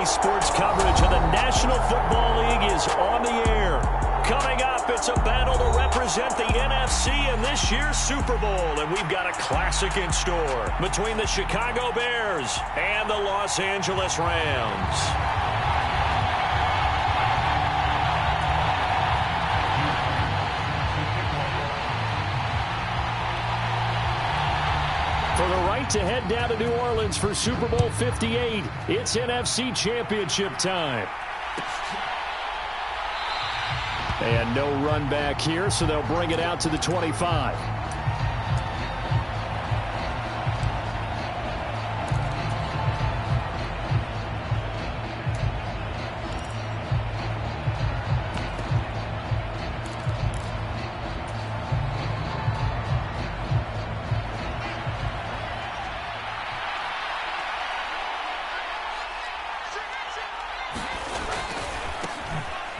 Sports coverage of the National Football League is on the air. Coming up, it's a battle to represent the NFC in this year's Super Bowl. And we've got a classic in store between the Chicago Bears and the Los Angeles Rams. For the right to head down to New Orleans for Super Bowl 58, it's NFC Championship time. And no run back here, so they'll bring it out to the 25.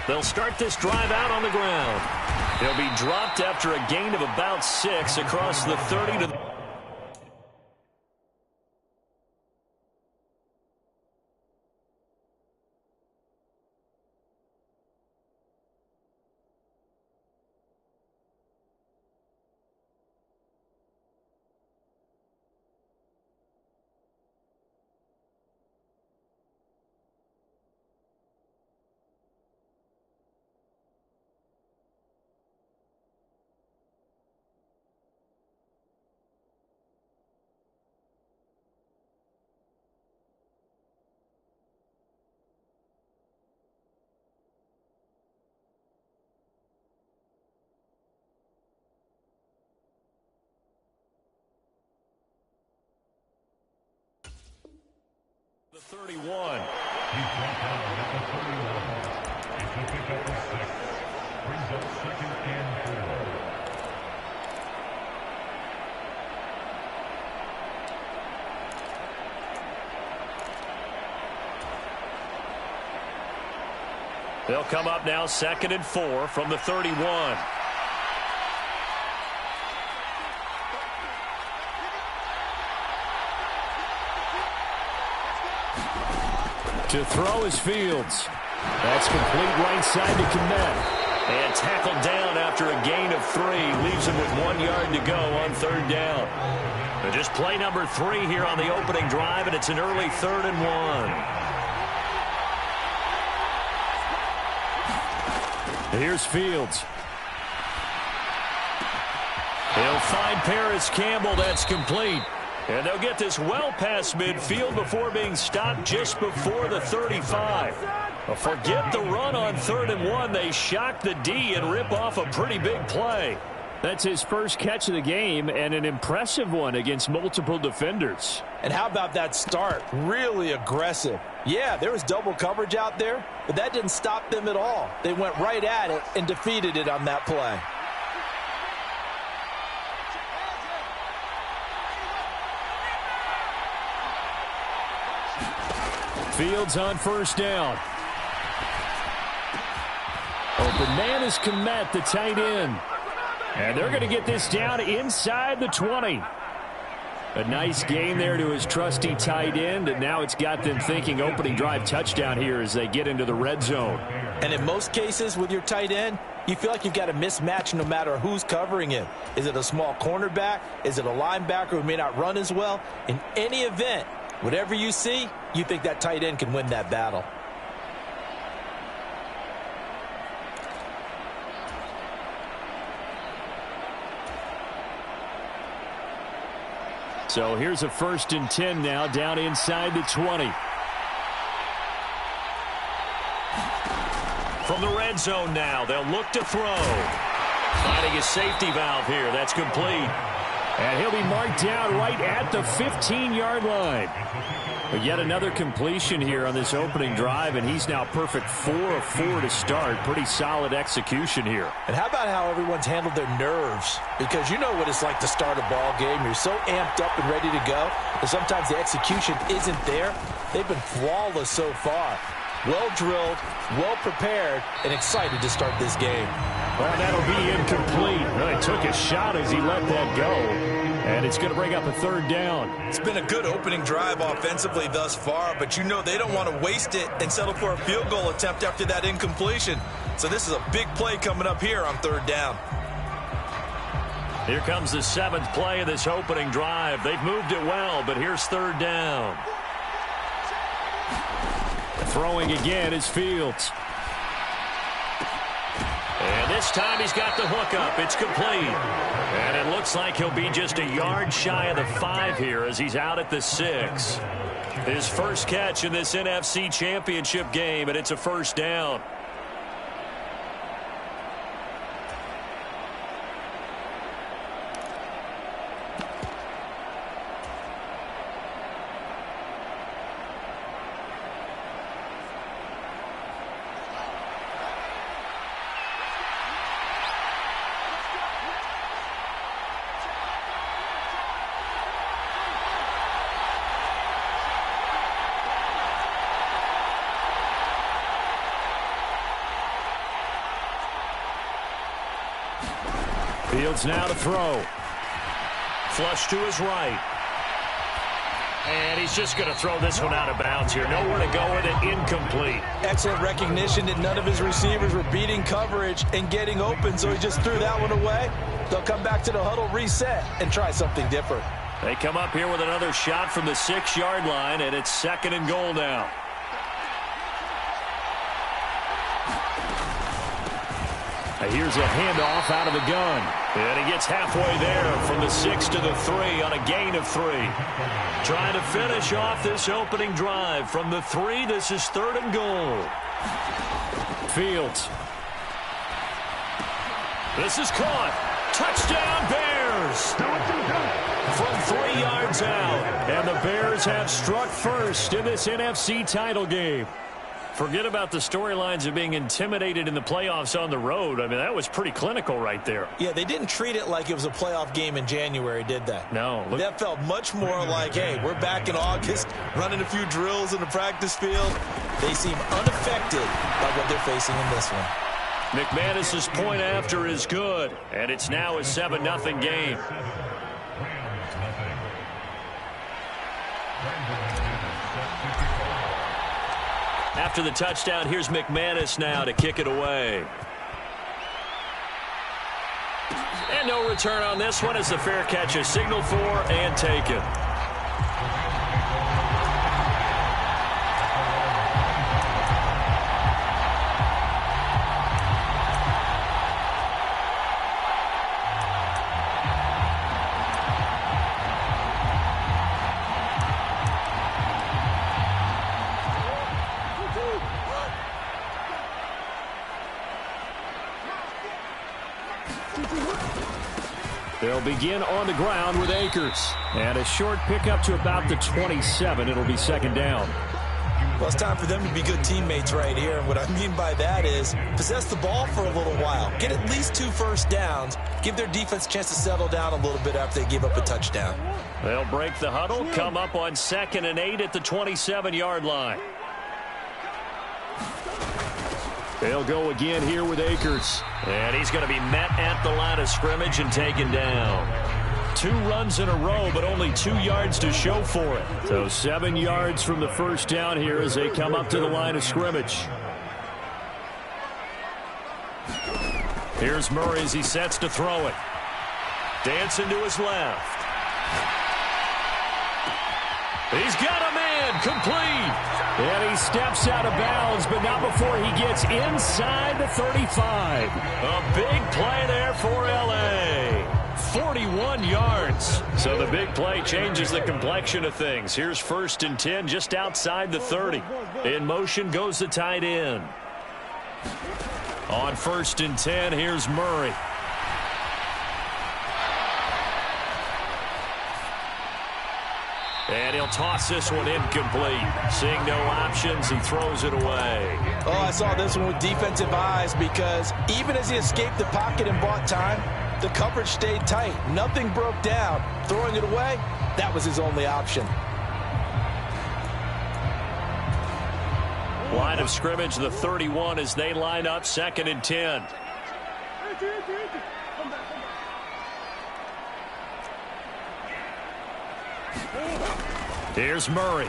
They'll start this drive out on the ground. He'll be dropped after a gain of about 6 across the 30 to the... The 31. He's brought down at the 31. He's to pick up the 6. Brings up 2nd and 4. They'll come up now 2nd and 4 from the 31. To throw is Fields. That's complete right side to Kmet. And tackled down after a gain of 3. Leaves him with 1 yard to go on 3rd down. But just play number 3 here on the opening drive, and it's an early 3rd and 1. Here's Fields. He'll find Paris Campbell. That's complete. And they'll get this well past midfield before being stopped just before the 35. Forget the run on 3rd and 1. They shock the D and rip off a pretty big play. That's his first catch of the game, and an impressive one against multiple defenders. And how about that start? Really aggressive. Yeah, there was double coverage out there, but that didn't stop them at all. They went right at it and defeated it on that play. Fields on 1st down. Open man is Kmet, the tight end. And they're going to get this down inside the 20. A nice gain there to his trusty tight end, and now it's got them thinking opening drive touchdown here as they get into the red zone. And in most cases with your tight end, you feel like you've got a mismatch no matter who's covering him. Is it a small cornerback? Is it a linebacker who may not run as well? In any event, whatever you see, you think that tight end can win that battle. So here's a 1st and 10 now down inside the 20. From the red zone now, they'll look to throw. Finding a safety valve here. That's complete. And he'll be marked down right at the 15-yard line. But yet another completion here on this opening drive, and he's now perfect 4 of 4 to start. Pretty solid execution here. And how about how everyone's handled their nerves? Because you know what it's like to start a ball game. You're so amped up and ready to go, and sometimes the execution isn't there. They've been flawless so far. well-drilled, well-prepared, and excited to start this game. Well, that'll be incomplete. Well, he took a shot as he let that go. And it's going to bring up a third down. It's been a good opening drive offensively thus far, but you know they don't want to waste it and settle for a field goal attempt after that incompletion. So this is a big play coming up here on third down. Here comes the 7th play of this opening drive. They've moved it well, but here's third down. Throwing again is Fields. And this time he's got the hook up. It's complete. And it looks like he'll be just a yard shy of the 5 here as he's out at the 6. His first catch in this NFC Championship game, and it's a first down. Fields now to throw. Flush to his right. And he's just going to throw this one out of bounds here. Nowhere to go with it. Incomplete. Excellent recognition that none of his receivers were beating coverage and getting open, so he just threw that one away. They'll come back to the huddle, reset, and try something different. They come up here with another shot from the 6-yard line, and it's 2nd and goal now. Here's a handoff out of the gun. And he gets halfway there from the 6 to the 3 on a gain of 3. Trying to finish off this opening drive from the 3. This is 3rd and goal. Fields. This is caught. Touchdown Bears. From 3 yards out. And the Bears have struck first in this NFC title game. Forget about the storylines of being intimidated in the playoffs on the road. I mean, that was pretty clinical right there. Yeah, they didn't treat it like it was a playoff game in January, did they? No. That felt much more like, hey, we're back in August, running a few drills in the practice field. They seem unaffected by what they're facing in this one. McManus's point after is good, and it's now a 7-0 game. After the touchdown, here's McManus now to kick it away. And no return on this one as the fair catch is signaled for and taken. They'll begin on the ground with Akers. And a short pickup to about the 27. It'll be 2nd down. Well, it's time for them to be good teammates right here. And what I mean by that is possess the ball for a little while. Get at least 2 first downs. Give their defense a chance to settle down a little bit after they give up a touchdown. They'll break the huddle, come up on 2nd and 8 at the 27-yard line. They'll go again here with Akers. And he's going to be met at the line of scrimmage and taken down. 2 runs in a row, but only 2 yards to show for it. So 7 yards from the first down here as they come up to the line of scrimmage. Here's Murray as he sets to throw it. Dancing to his left. He's got a man, complete. And he steps out of bounds, but not before he gets inside the 35. A big play there for L.A. 41 yards. So the big play changes the complexion of things. Here's 1st and 10 just outside the 30. In motion goes the tight end. On 1st and 10, here's Murray. And he'll toss this one incomplete. Seeing no options, he throws it away. Oh, I saw this one with defensive eyes because even as he escaped the pocket and bought time, the coverage stayed tight. Nothing broke down. Throwing it away, that was his only option. Line of scrimmage, the 31 as they line up 2nd and 10. Here's Murray.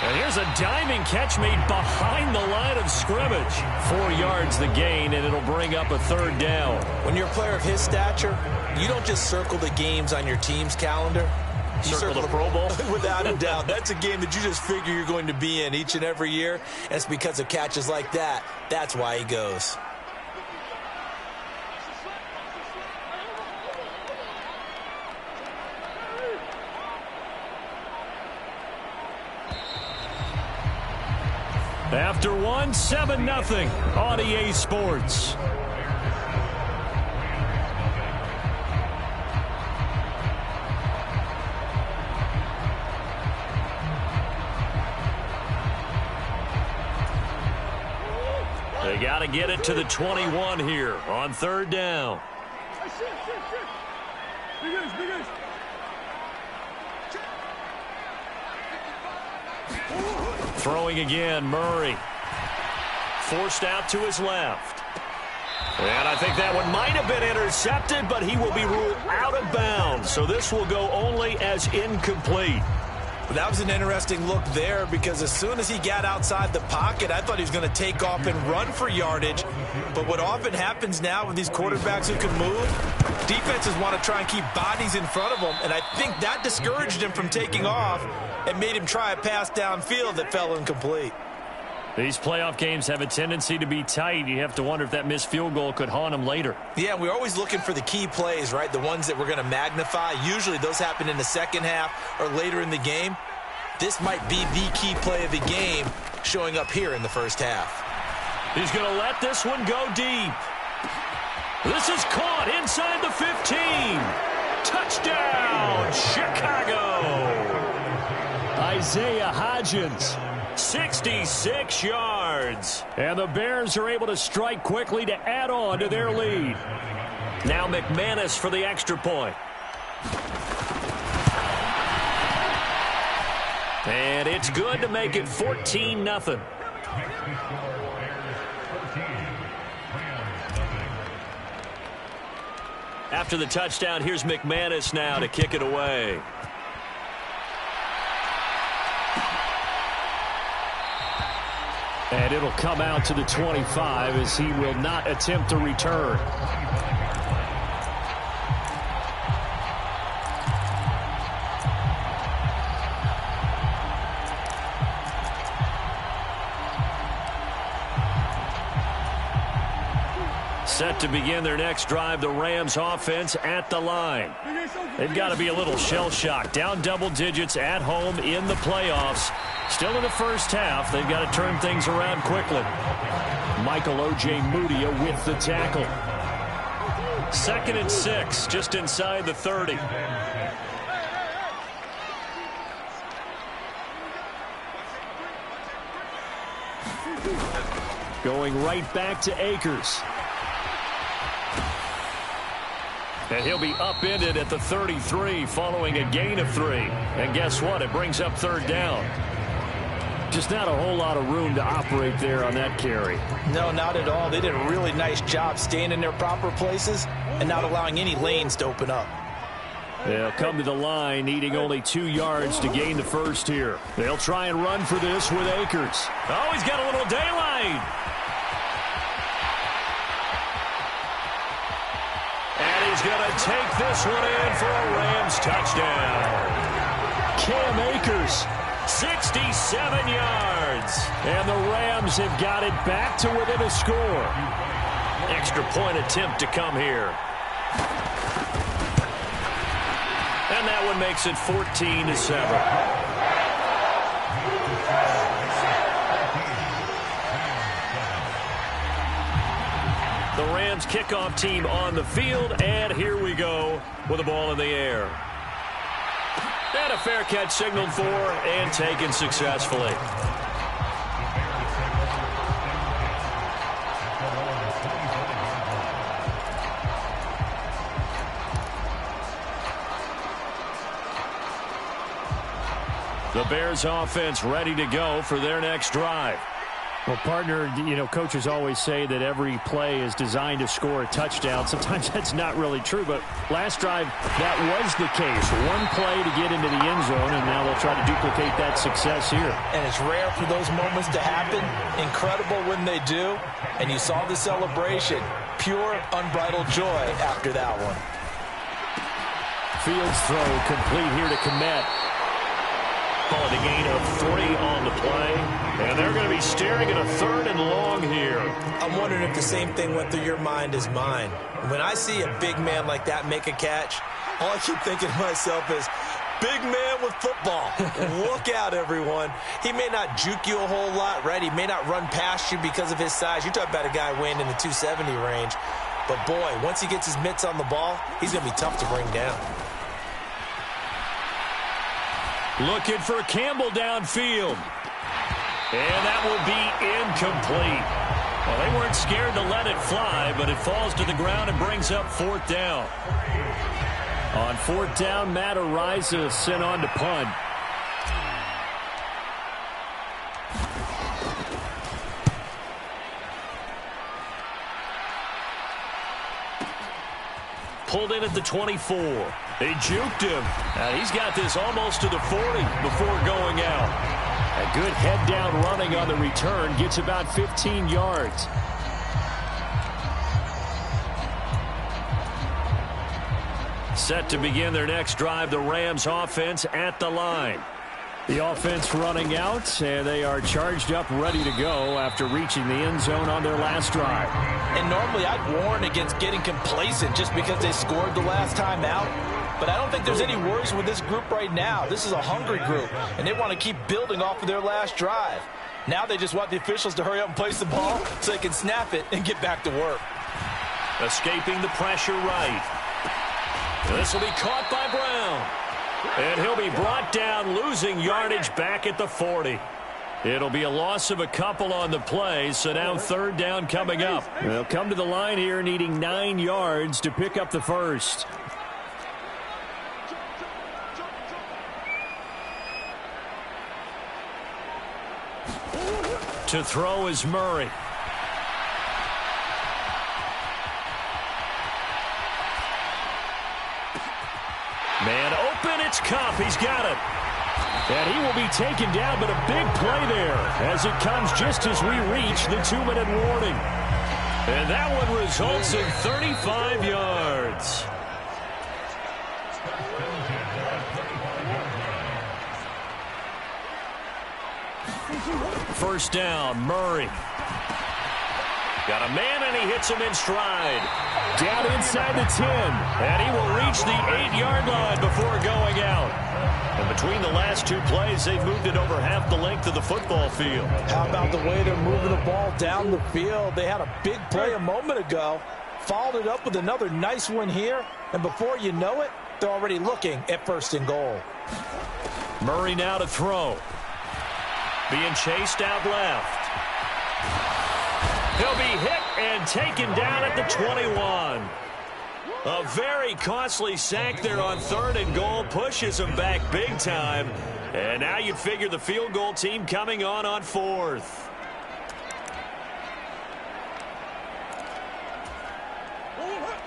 And here's a diving catch made behind the line of scrimmage. 4 yards the gain, and it'll bring up a 3rd down. When you're a player of his stature, you don't just circle the games on your team's calendar. You circle the Pro Bowl? Without a doubt. That's a game that you just figure you're going to be in each and every year. And it's because of catches like that. That's why he goes. After 1, 7-0 on EA Sports. They got to get it to the 21 here on 3rd down. Throwing again, Murray. Forced out to his left. And I think that one might have been intercepted, but he will be ruled out of bounds. So this will go only as incomplete. Well, that was an interesting look there because as soon as he got outside the pocket, I thought he was going to take off and run for yardage. But what often happens now with these quarterbacks who can move, defenses want to try and keep bodies in front of them. And I think that discouraged him from taking off and made him try a pass downfield that fell incomplete. These playoff games have a tendency to be tight. You have to wonder if that missed field goal could haunt him later. Yeah, we're always looking for the key plays, right? The ones that we're going to magnify. Usually those happen in the second half or later in the game. This might be the key play of the game showing up here in the first half. He's going to let this one go deep. This is caught inside the 15. Touchdown, Chicago. Isaiah Hodgins. 66 yards. And the Bears are able to strike quickly to add on to their lead. Now McManus for the extra point. And it's good to make it 14-0. After the touchdown, here's McManus now to kick it away. And it'll come out to the 25 as he will not attempt to return. Set to begin their next drive, the Rams offense at the line. They've got to be a little shell-shocked. Down double digits at home in the playoffs. Still in the first half, they've got to turn things around quickly. Michael Ojemudia with the tackle. 2nd and 6, just inside the 30. Going right back to Akers. And he'll be upended at the 33 following a gain of 3. And guess what? It brings up 3rd down. Just not a whole lot of room to operate there on that carry. No, not at all. They did a really nice job staying in their proper places and not allowing any lanes to open up. They'll come to the line, needing only 2 yards to gain the first here. They'll try and run for this with Akers. Oh, he's got a little daylight. And he's going to take this one in for a Rams touchdown. Cam Akers, 67 yards. And the Rams have got it back to within a score. Extra point attempt to come here. And that one makes it 14-7. The Rams kickoff team on the field, and here we go with the ball in the air. And a fair catch signaled for and taken successfully. The Bears offense ready to go for their next drive. Well, partner, coaches always say that every play is designed to score a touchdown. Sometimes that's not really true, but last drive, that was the case. One play to get into the end zone, and now they'll try to duplicate that success here. And it's rare for those moments to happen. Incredible when they do. And you saw the celebration. Pure, unbridled joy after that one. Fields throw complete here to Kmet. Call it a gain of 3 on the play. And they're going to be staring at a 3rd and long here. I'm wondering if the same thing went through your mind as mine. When I see a big man like that make a catch, all I keep thinking to myself is, big man with football. Look out, everyone. He may not juke you a whole lot, right? He may not run past you because of his size. You're talking about a guy weighing in the 270 range. But, boy, once he gets his mitts on the ball, he's going to be tough to bring down. Looking for Campbell downfield. And that will be incomplete. Well, they weren't scared to let it fly, but it falls to the ground and brings up 4th down. On 4th down, Matt Araiza sent on to punt. Pulled in at the 24. They juked him. And he's got this almost to the 40 before going out. A good head-down running on the return. Gets about 15 yards. Set to begin their next drive, the Rams offense at the line. The offense running out, and they are charged up, ready to go after reaching the end zone on their last drive. And normally I'd warn against getting complacent just because they scored the last time out. But I don't think there's any worries with this group right now. This is a hungry group, and they want to keep building off of their last drive. Now they just want the officials to hurry up and place the ball so they can snap it and get back to work. Escaping the pressure right. This will be caught by Brown. And he'll be brought down, losing yardage back at the 40. It'll be a loss of a couple on the play, so now 3rd down coming up. They'll come to the line here needing 9 yards to pick up the first. To throw is Murray. Man open, it's Kupp. He's got it. And he will be taken down, but a big play there as it comes just as we reach the 2-minute warning. And that one results in 35 yards. First down, Murray. Got a man, and he hits him in stride. Down inside the 10. And he will reach the 8-yard line before going out. And between the last 2 plays, they've moved it over half the length of the football field. How about the way they're moving the ball down the field? They had a big play a moment ago, followed it up with another nice one here, and before you know it, they're already looking at 1st and goal. Murray now to throw. Being chased out left. He'll be hit and taken down at the 21. A very costly sack there on 3rd and goal. Pushes him back big time. And now you'd figure the field goal team coming on 4th.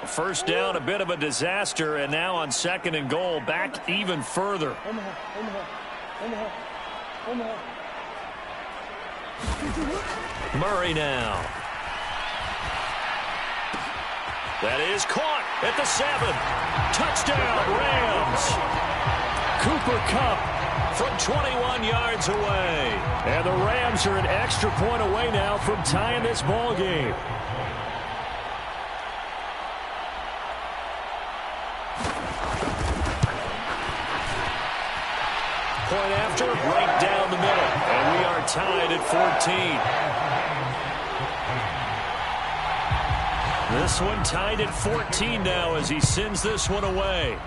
First down, a bit of a disaster. And now on 2nd and goal, back even further. Murray now. That is caught at the 7. Touchdown, Rams. Cooper Kupp from 21 yards away. And the Rams are an extra point away now from tying this ball game. Point after, right down the middle. And we are tied at 14. This one tied at 14 now as he sends this one away.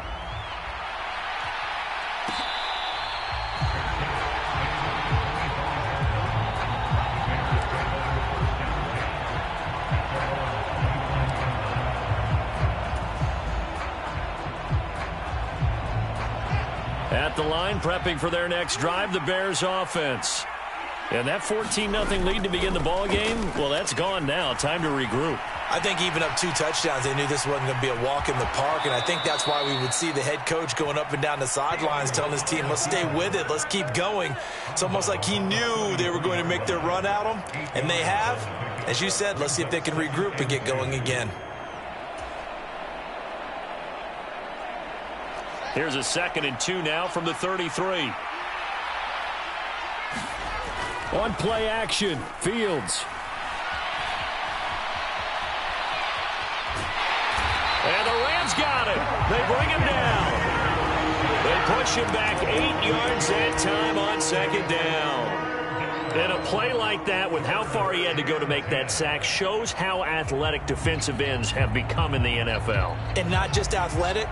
At the line, prepping for their next drive, the Bears offense. And that 14-0 lead to begin the ball game, well, that's gone now. Time to regroup. I think even up 2 touchdowns, they knew this wasn't going to be a walk in the park, and I think that's why we would see the head coach going up and down the sidelines telling his team, let's stay with it, let's keep going. It's almost like he knew they were going to make their run at him, and they have. As you said, let's see if they can regroup and get going again. Here's a 2nd and 2 now from the 33. On play action, Fields. And the Rams got it. They bring him down. They push him back 8 yards that time on 2nd down. And a play like that, with how far he had to go to make that sack, shows how athletic defensive ends have become in the NFL. And not just athletic.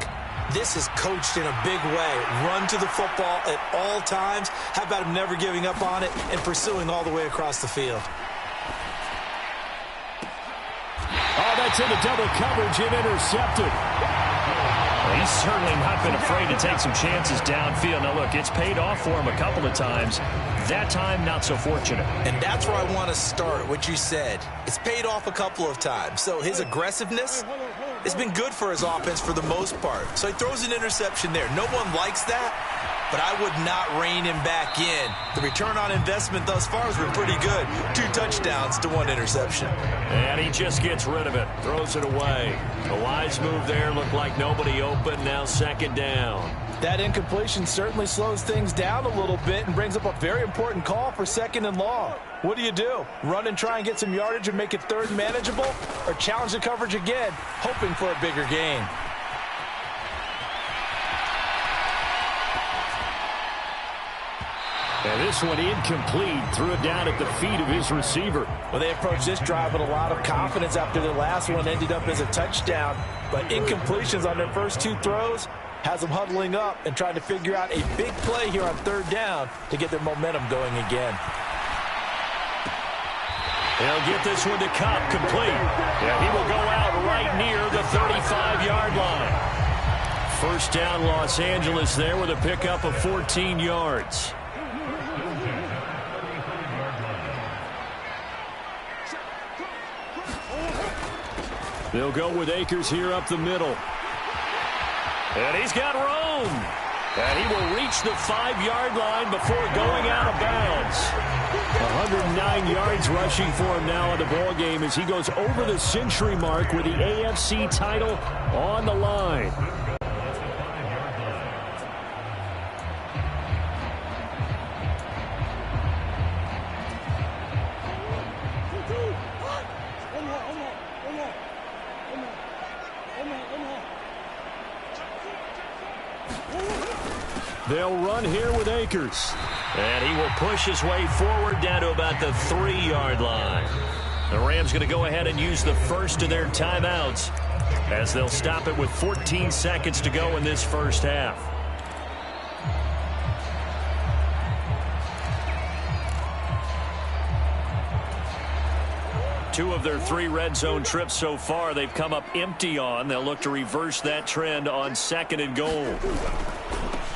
This is coached in a big way. Run to the football at all times. How about him never giving up on it and pursuing all the way across the field? Oh, that's into double coverage and intercepted. Well, he's certainly not been afraid to take some chances downfield. Now, look, it's paid off for him a couple of times. That time, not so fortunate. And that's where I want to start, what you said. It's paid off a couple of times. So his aggressiveness has been good for his offense for the most part. So he throws an interception there. No one likes that, but I would not rein him back in. The return on investment thus far has been pretty good. 2 touchdowns to 1 interception. And he just gets rid of it, throws it away. A wise move there, looked like nobody open, now 2nd down. That incompletion certainly slows things down a little bit and brings up a very important call for 2nd and long. What do? Run and try and get some yardage and make it 3rd manageable? Or challenge the coverage again, hoping for a bigger gain? And this one incomplete, threw it down at the feet of his receiver. Well, they approached this drive with a lot of confidence after the last one ended up as a touchdown. But incompletions on their first 2 throws has them huddling up and trying to figure out a big play here on 3rd down to get their momentum going again. They'll get this one to Cobb, complete. Yeah, he will go out right near the 35-yard line. 1st down, Los Angeles there with a pickup of 14 yards. They'll go with Akers here up the middle. And he's got room. And he will reach the 5-yard line before going out of bounds. 109 yards rushing for him now in the ball game as he goes over the century mark with the AFC title on the line. They'll run here with Akers. And he will push his way forward down to about the 3-yard line. The Rams going to go ahead and use the first of their timeouts as they'll stop it with 14 seconds to go in this first half. Two of their 3 red zone trips so far they've come up empty on. They'll look to reverse that trend on 2nd and goal.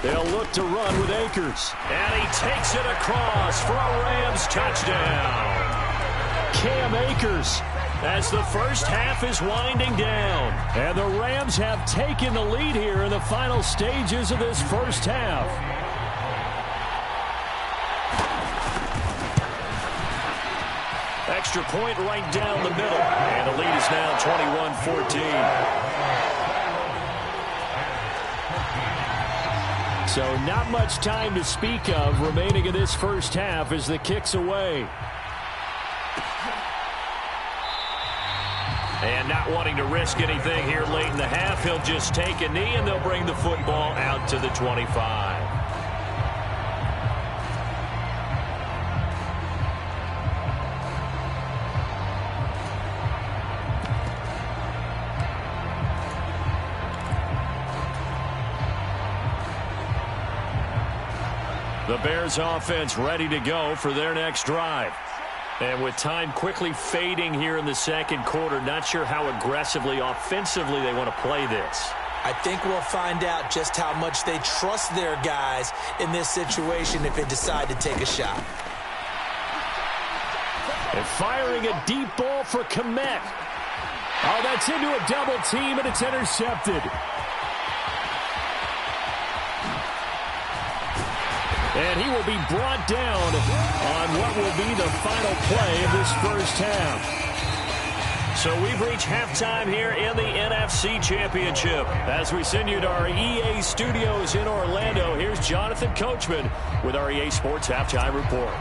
They'll look to run with Akers. And he takes it across for a Rams touchdown. Cam Akers as the first half is winding down. And the Rams have taken the lead here in the final stages of this first half. Extra point right down the middle. And the lead is now 21-14. So not much time to speak of remaining in this first half as the kick's away. And not wanting to risk anything here late in the half, he'll just take a knee and they'll bring the football out to the 25. The Bears offense ready to go for their next drive. And with time quickly fading here in the second quarter, not sure how aggressively, offensively they want to play this. I think we'll find out just how much they trust their guys in this situation if they decide to take a shot. And firing a deep ball for Kmet. Oh, that's into a double team, and it's intercepted. And he will be brought down on what will be the final play of this first half. So we've reached halftime here in the NFC Championship. As we send you to our EA studios in Orlando, here's Jonathan Coachman with our EA Sports Halftime Report.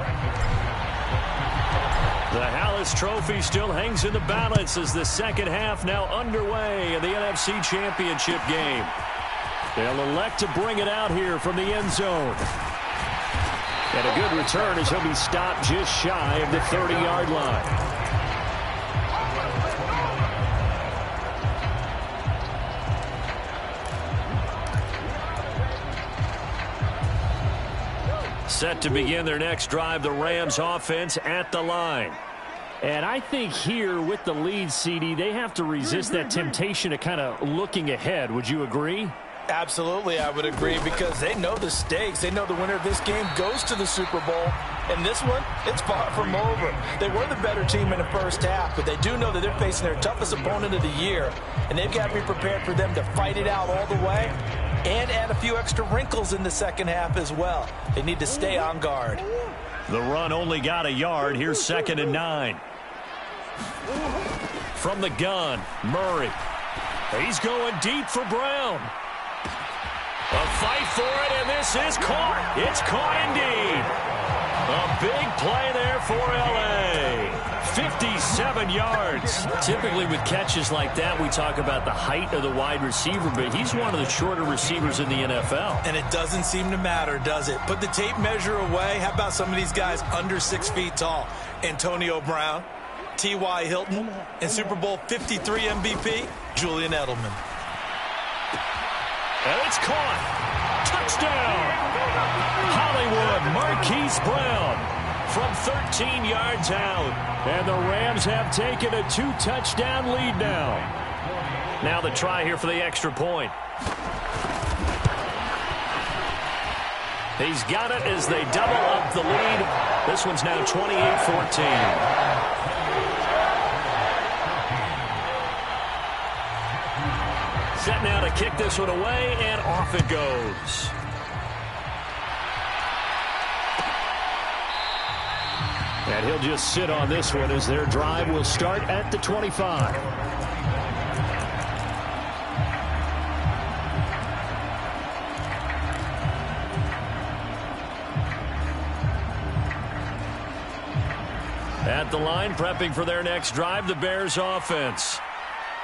The Hallis Trophy still hangs in the balance as the second half now underway in the NFC Championship game. They'll elect to bring it out here from the end zone. And a good return as he'll be stopped just shy of the 30-yard line. Set to begin their next drive, the Rams offense at the line. And I think here with the lead, CD, they have to resist that temptation of kind of looking ahead. Would you agree? Absolutely, I would agree, because they know the stakes. They know the winner of this game goes to the Super Bowl. And this one, it's far from over. They were the better team in the first half, but they do know that they're facing their toughest opponent of the year. And they've got to be prepared for them to fight it out all the way and add a few extra wrinkles in the second half as well. They need to stay on guard. The run only got a yard. Here's 2nd and 9. From the gun, Murray. He's going deep for Brown. A fight for it, and this is caught. It's caught indeed. A big play there for L.A. 57 yards. Typically with catches like that, we talk about the height of the wide receiver, but he's one of the shorter receivers in the NFL. And it doesn't seem to matter, does it? Put the tape measure away. How about some of these guys under 6 feet tall? Antonio Brown, T.Y. Hilton, and Super Bowl 53 MVP, Julian Edelman. And it's caught. Touchdown. Hollywood Marquise Brown from 13 yards out. And the Rams have taken a 2-touchdown lead now. Now the try here for the extra point. He's got it as they double up the lead. This one's now 28-14. Set now to kick this one away, and off it goes. And he'll just sit on this one as their drive will start at the 25. At the line, prepping for their next drive, the Bears offense.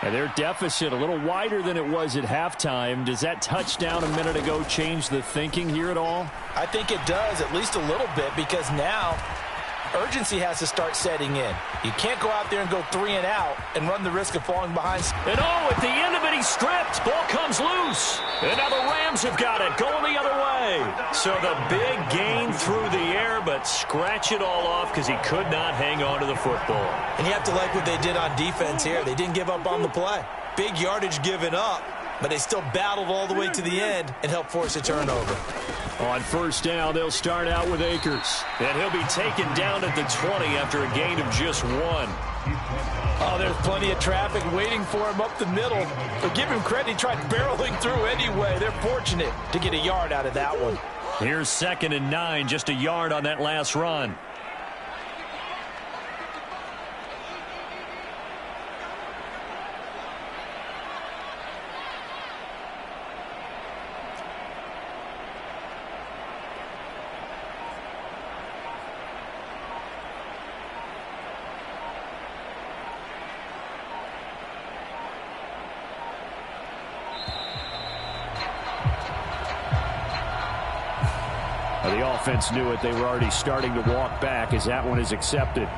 And their deficit a little wider than it was at halftime. Does that touchdown a minute ago change the thinking here at all? I think it does, at least a little bit, because now urgency has to start setting in. You can't go out there and go 3 and out and run the risk of falling behind. And at the end of it, he's stripped. Ball comes loose. And now the Rams have got it, going the other way. So the big gain through the air, but scratch it all off because he could not hang on to the football. And you have to like what they did on defense here. They didn't give up on the play. Big yardage given up, but they still battled all the way to the end and helped force a turnover. On first down, they'll start out with Akers. And he'll be taken down at the 20 after a gain of just 1. Oh, there's plenty of traffic waiting for him up the middle. But give him credit, he tried barreling through anyway. They're fortunate to get a yard out of that one. Here's 2nd and 9, just a yard on that last run. The offense knew it. They were already starting to walk back as that one is accepted.